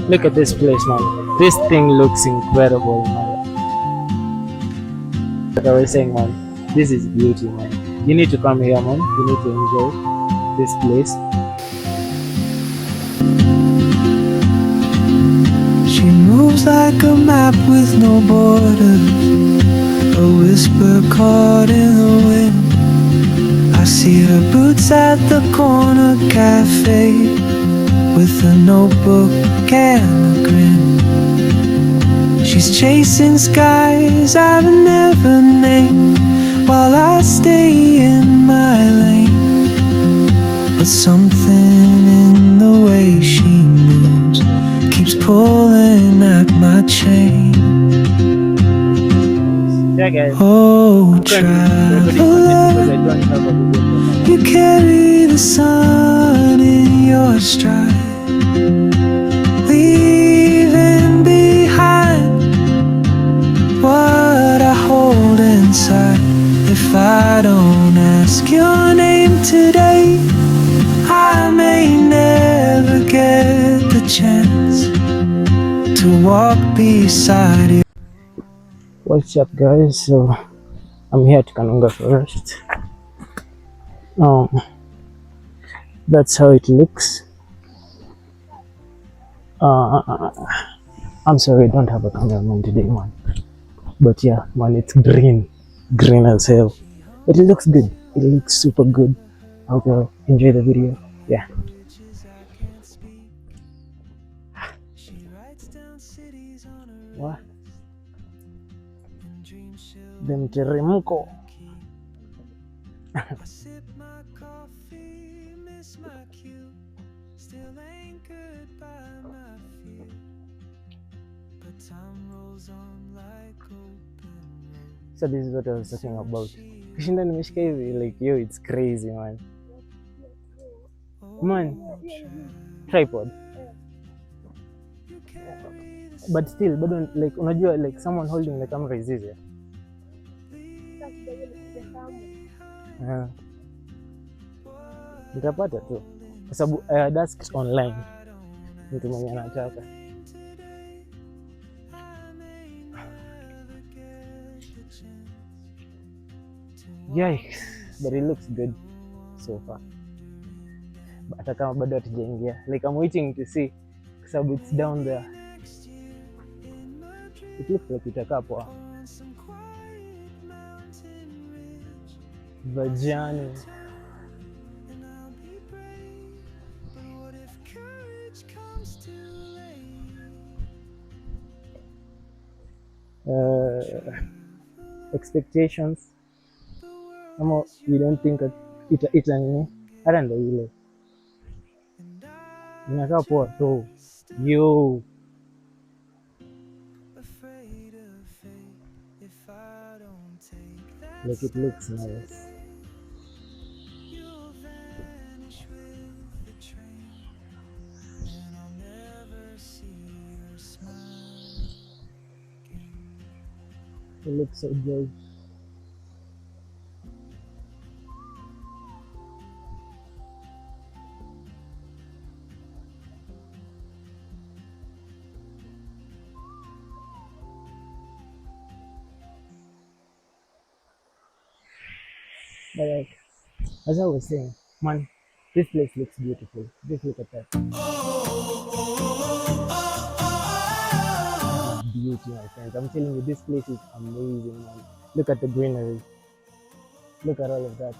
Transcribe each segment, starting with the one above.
Look at this place, man. This thing looks incredible, man. Like I was saying, man, this is beauty, man. You need to come here, man. You need to enjoy this place. She moves like a map with no borders, a whisper caught in the wind. I see her boots at the corner cafe, with a notebook and a grin. She's chasing skies I've never named, while I stay in my lane. But something in the way she moves keeps pulling at my chain. Yeah, guys. Oh, traveler, you carry the sun in your stride, leaving behind what I hold inside. If I don't ask your name today, I may never get the chance to walk beside you. What's up, guys? So I'm here at Kanunga Forest. That's how it looks. I'm sorry I don't have a cameraman today, man. But yeah, man, it's green as hell. But it looks good. It looks super good. I hope you enjoy the video. Yeah. What? The mteremko. So this is what I was talking about. Kushinda nimeshika hivi, like yo, it's crazy, man. Man, tripod. But still, bado like unajua like someone holding the camera is easier. Nitapata tu kwa sababu I had asked online mtu mwenye anataka. Yikes, but it looks good so far. But hata kama bado hatujaingia, like I'm waiting to see kwa sababu it's down there. It looks like itakaa poa. Vajani. Expectations. Ama you don't think ita nini? Hata ndo ile. Inakaa poa tu. Yo. Like it looks nice. It looks so good. But like, as I was saying, man, this place looks beautiful. Just look at that. Beauty, my friends. I'm telling you, this place is amazing, man. Look at the greenery. Look at all of that.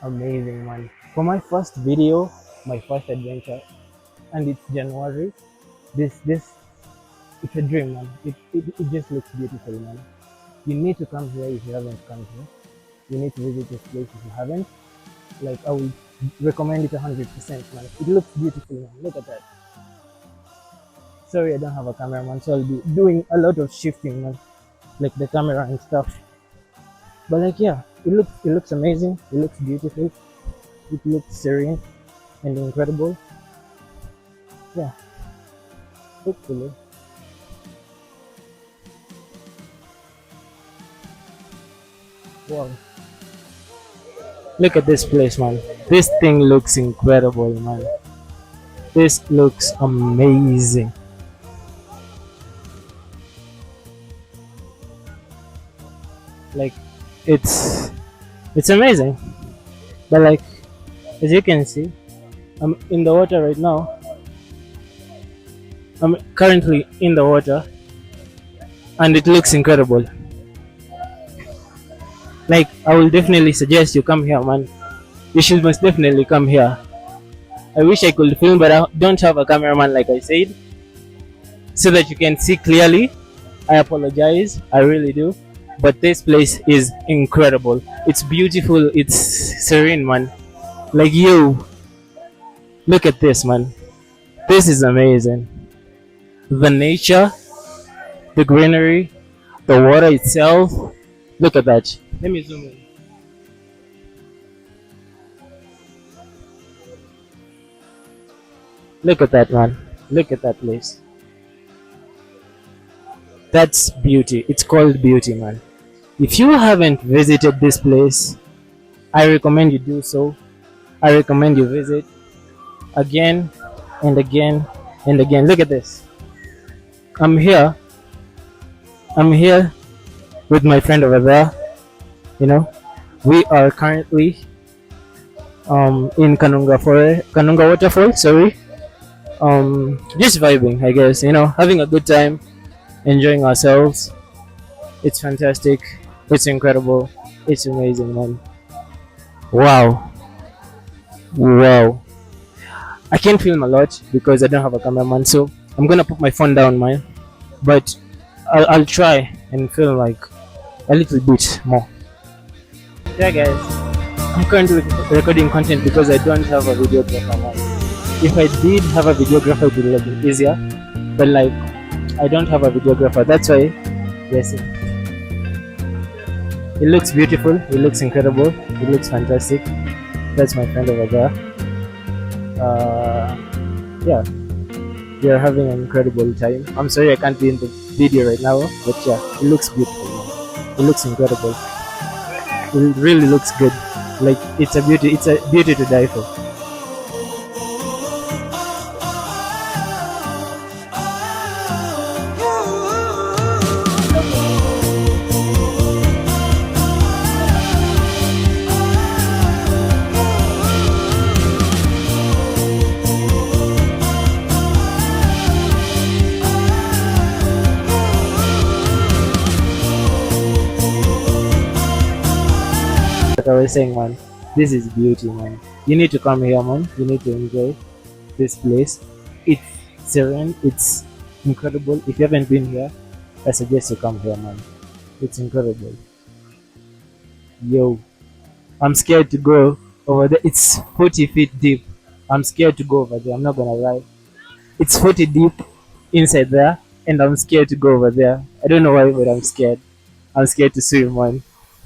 Amazing, man. For my first video, my first adventure, and it's January, this it's a dream, man. It just looks beautiful, man. You need to come here if you haven't come here. You need to visit this place if you haven't. Like, I would recommend it 100%, man. It looks beautiful, man. Look at that. Sorry I don't have a cameraman, so I'll be doing a lot of shifting, man, like the camera and stuff. But like, yeah, it looks amazing. It looks beautiful. It looks serene and incredible. Yeah, hopefully. Wow. Look at this place, man. This thing looks incredible, man. This looks amazing. Like it's it's amazing. But like as you can see, I'm in the water right now. I'm currently in the water and it looks incredible. Like I will definitely suggest you come here, man. You should most definitely come here. I wish I could film, but I don't have a cameraman, like I said, so that you can see clearly. I apologize, I really do. But this place is incredible. It's beautiful. It's serene, man. Like you, look at this, man. This is amazing. The nature, the greenery, the water itself. Look at that. Let me zoom in. Look at that, man. Look at that place. That's beauty. It's called beauty, man. If you haven't visited this place, I recommend you do so. I recommend you visit again and again and again. Look at this. I'm here. I'm here with my friend over there. You know, we are currently in Kanunga waterfall. Sorry, just vibing. I guess having a good time, enjoying ourselves. It's fantastic. It's incredible. It's amazing, man. Wow, wow. I can't film a lot because I don't have a cameraman, so I'm gonna put my phone down, man. But I'll try and film like a little bit more. Yeah, guys, I'm currently recording content because I don't have a videographer, man. If I did have a videographer, it would have been easier. But like, I don't have a videographer. That's why, yes, it looks beautiful. It looks incredible. It looks fantastic. That's my friend over there. Yeah, we are having an incredible time. I'm sorry I can't be in the video right now, but yeah, it looks beautiful, man. It looks incredible. It really looks good. Like it's a beauty. It's a beauty to die for. Like I was saying, man, this is beauty, man. You need to come here, man. You need to enjoy this place. It's serene. It's incredible. If you haven't been here, I suggest you come here, man. It's incredible. Yo, I'm scared to go over there. It's 40 feet deep. I'm scared to go over there. I'm not gonna lie. It's 40 deep inside there, and I'm scared to go over there. I don't know why, but I'm scared. I'm scared to swim, man.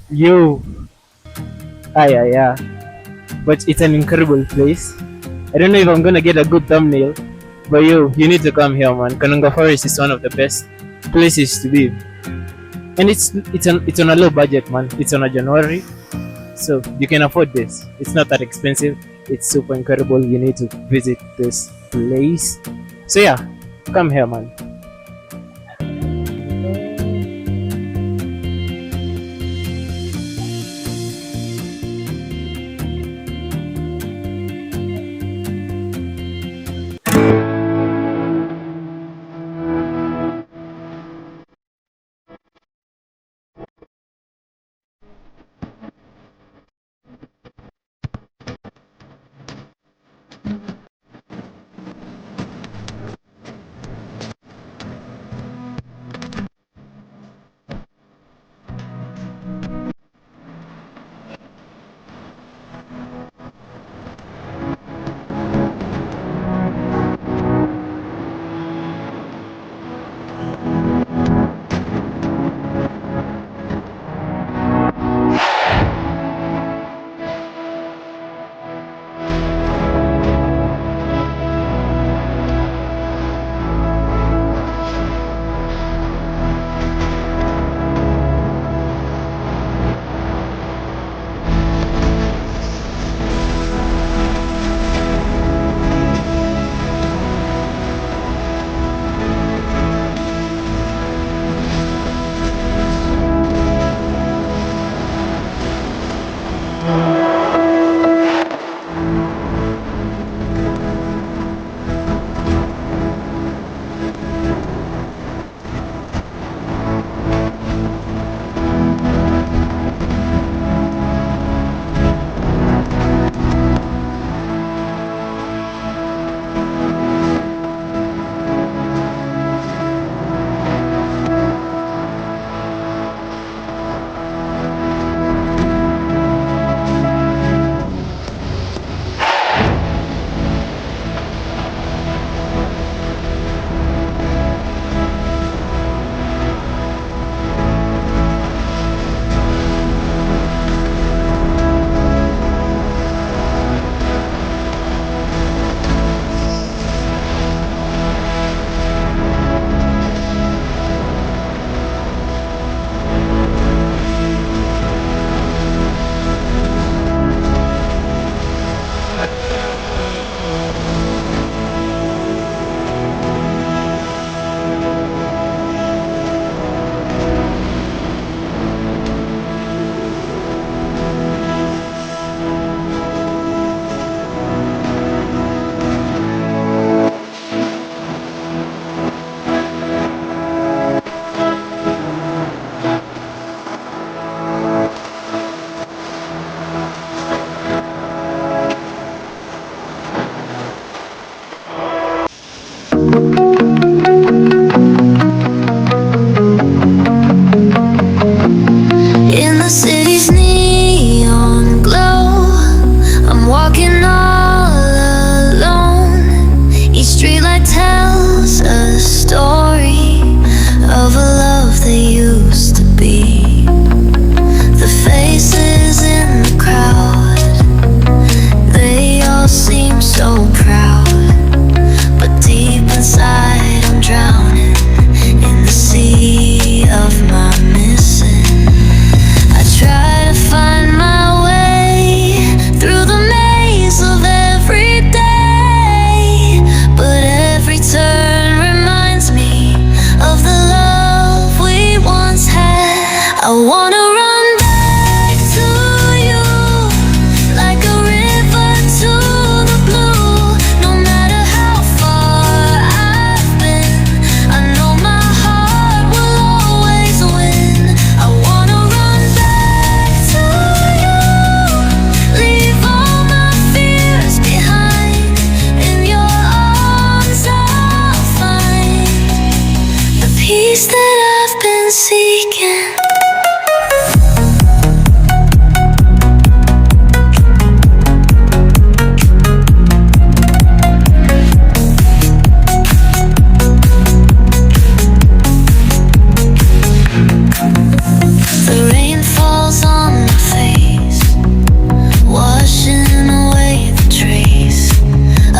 Yo, yeah, yeah. But it's an incredible place. I don't know if I'm gonna get a good thumbnail, but you need to come here, man. Kanunga Forest is one of the best places to be, and it's on a low budget, man. It's on a January, so you can afford this. It's not that expensive. It's super incredible. You need to visit this place. So yeah, come here, man. drowning in the sea of my missing. I try to find my way through the maze of every day, but every turn reminds me of the love we once had. I wanna run back to you like a river to the blue. No matter how far I've been, I know my heart will always win. I wanna run back to you, leave all my fears behind. In your arms I'll find the peace that I've been seeking. The rain falls on my face, washing away the trace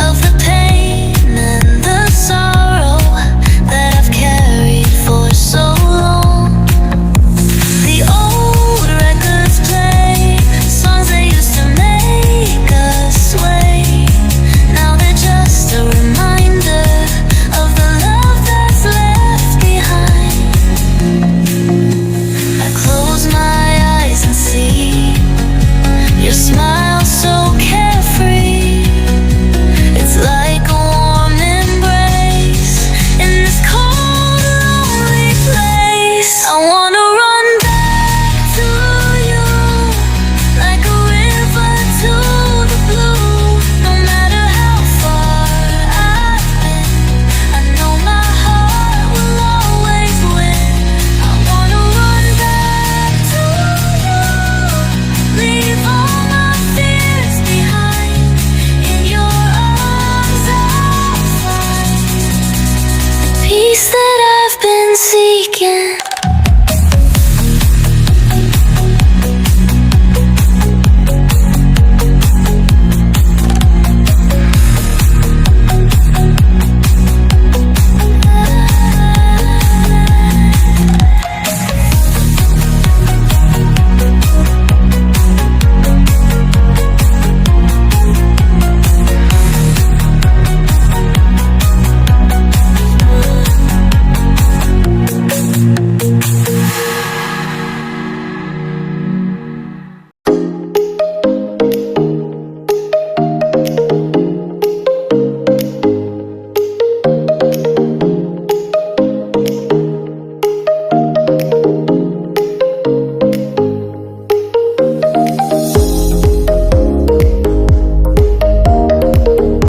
of the pain and the sorrow that I've carried for so long. The old records play songs that used to make us sway. Now they're just a reminder of the love that's left behind. I close my eyes and see your smile so carefree. It's like a warm embrace in this cold, lonely place. I wanna run back to you like a river to the blue. No matter how far I've been, I know my heart will always win. I wanna run back to you, leave all my fears behind. In your arms I'll find the peace that I've been seeking.